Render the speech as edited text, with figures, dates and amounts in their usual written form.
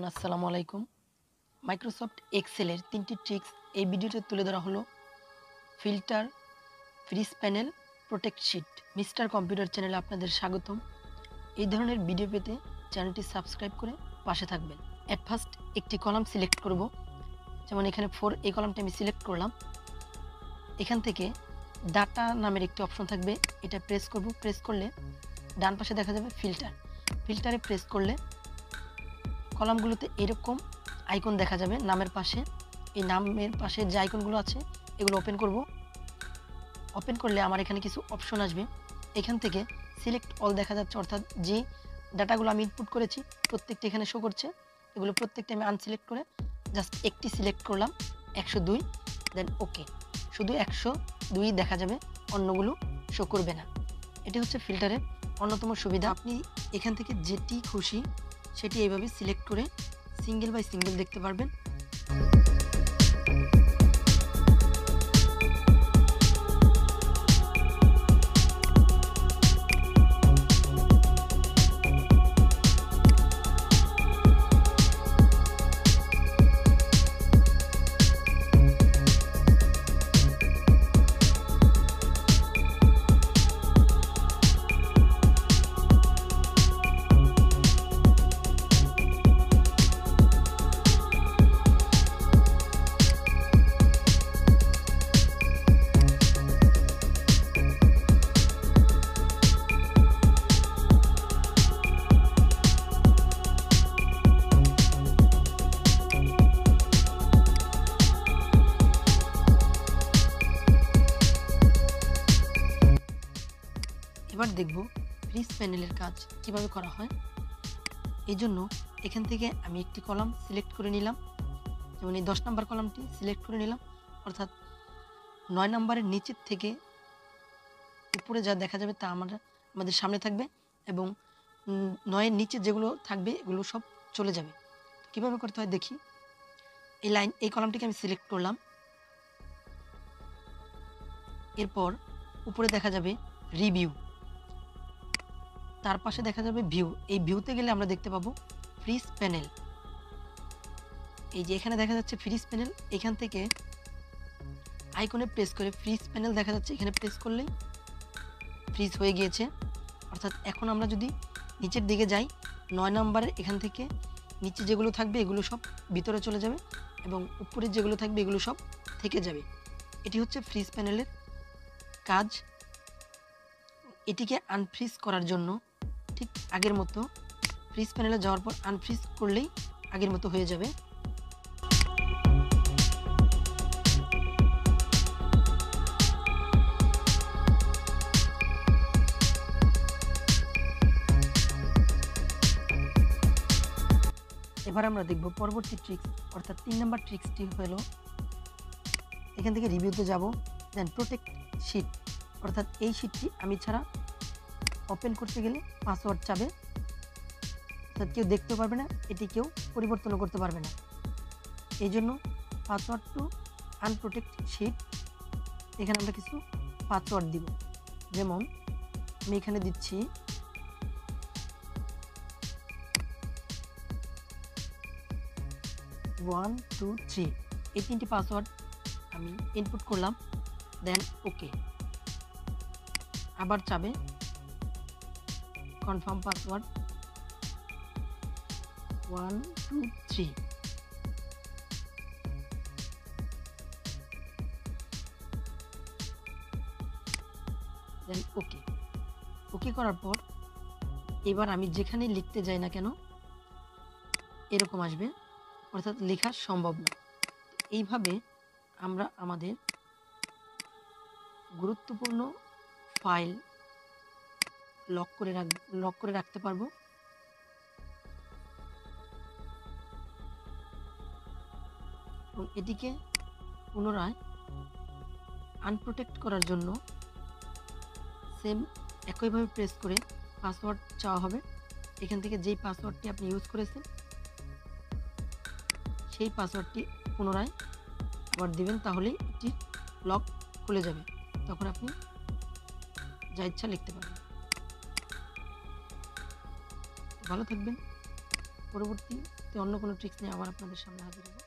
Everyone, আসসালামু আলাইকুম। Microsoft এক্সেলের 3টি ট্রিক্স এই ভিডিওতে তুলে ধরা হলো। Filter, fridge panel, protect sheet. Mister computer চ্যানেলে আপনাদের স্বাগতম। এই ধরনের ভিডিও পেতে চ্যানেলটি সাবস্ক্রাইব করে পাশে থাকবেন। অ্যাট ফার্স্ট একটি কলাম সিলেক্ট করব, যেমন এখানে 4 এই কলামটা আমি সিলেক্ট করলাম। এখান থেকে ডাটা নামের একটি অপশন থাকবে, এটা প্রেস করব। প্রেস করলে ডান পাশে দেখা যাবে ফিল্টার। ফিল্টারে প্রেস করলে কলামগুলোতে এরকম আইকন দেখা যাবে নামের পাশে। এই নামের পাশে যে আইকনগুলো আছে এগুলো ওপেন করব। ওপেন করলে আমার এখানে কিছু অপশন আসবে। এখান থেকে সিলেক্ট অল দেখা যাচ্ছে, অর্থাৎ যে ডাটাগুলো আমি ইনপুট করেছি প্রত্যেকটা এখানে শো করছে। এগুলো প্রত্যেকটা আমি আনসিলেক্ট করে জাস্ট একটি সিলেক্ট করলাম, 102। দেন ওকে। শুধু 102 দেখা যাবে, অন্যগুলো শো করবে না। এটি হচ্ছে ফিল্টারের অন্যতম সুবিধা। আপনি এখান থেকে যেটি খুশি সেটি এইভাবে সিলেক্ট করে সিঙ্গেল বাই সিঙ্গেল দেখতে পারবেন। এবার দেখব ফ্রিজ প্যানেলের কাজ কিভাবে করা হয়। এই জন্য এখান থেকে আমি একটি কলাম সিলেক্ট করে নিলাম, যেমন এই 10 নম্বর কলামটি সিলেক্ট করে নিলাম, অর্থাৎ 9 নম্বরের নিচের থেকে উপরে যা দেখা যাবে তা আমাদের সামনে থাকবে, এবং 9-এর নিচে যেগুলো থাকবে এগুলো সব চলে যাবে। কিভাবে করতে হয় দেখি। এই কলামটিকে আমি সিলেক্ট করলাম। এরপর উপরে দেখা যাবে রিভিউ, তার পাশে দেখা যাবে ভিউ। এই ভিউতে গেলে আমরা দেখতে পাবো ফ্রিজ প্যানেল। এই যে এখানে দেখা যাচ্ছে ফ্রিজ প্যানেল, এখান থেকে আইকনে প্রেস করে ফ্রিজ প্যানেল দেখা যাচ্ছে, এখানে প্রেস করলেই ফ্রিজ হয়ে গিয়েছে। অর্থাৎ এখন আমরা যদি নিচের দিকে যাই, 9 নম্বরের এখান থেকে নিচে যেগুলো থাকবে এগুলো সব ভিতরে চলে যাবে, এবং উপরে যেগুলো থাকবে এগুলো সব থেকে যাবে। এটি হচ্ছে ফ্রিজ প্যানেলের কাজ। এটিকে আনফ্রিজ করার জন্য ঠিক আগের মতো ফ্রিজ প্যানেলে যাওয়ার পর আনফ্রিজ করলেই আগের মতো হয়ে যাবে। এবার আমরা দেখব পরবর্তী ট্রিক্স, অর্থাৎ 3 নম্বর ট্রিক্সটি হলো এখান থেকে রিভিউতে যাব, দেন প্রোটেক্ট শিট, অর্থাৎ এই শিটটি আমি ছাড়া ওপেন করতে গেলে পাসওয়ার্ড চাবে, অর্থাৎ কেউ দেখতেও পারবে না, এটি কেউ পরিবর্তনও করতে পারবে না। এই জন্য পাসওয়ার্ড টু আনপ্রোটেক্ট শিট, এখানে আমরা কিছু পাসওয়ার্ড দিব। যেমন আমি এখানে দিচ্ছি 1 2 3, এই 3টি পাসওয়ার্ড আমি ইনপুট করলাম। দেন ওকে। আবার চাবে কনফার্ম পাসওয়ার্ড 1 2 3, দেন ওকে। ওকে করার পর এবার আমি যেখানে লিখতে যাই না কেন এরকম আসবে, অর্থাৎ লেখা সম্ভব না। এইভাবে আমরা আমাদের গুরুত্বপূর্ণ ফাইল লক করে রাখতে পারবো। এবং এটিকে পুনরায় আনপ্রোটেক্ট করার জন্য সেম একইভাবে প্রেস করে পাসওয়ার্ড চাওয়া হবে। এখান থেকে যেই পাসওয়ার্ডটি আপনি ইউজ করেছেন সেই পাসওয়ার্ডটি পুনরায় আবার দিবেন, তাহলেই এটি লক খুলে যাবে। তখন আপনি যা ইচ্ছা লিখতে পারবেন। ভালো থাকবেন। পরবর্তী পরবর্তী অন্য কোনো ট্রিক্স নিয়ে আবার আপনাদের সামনে হাজির হব।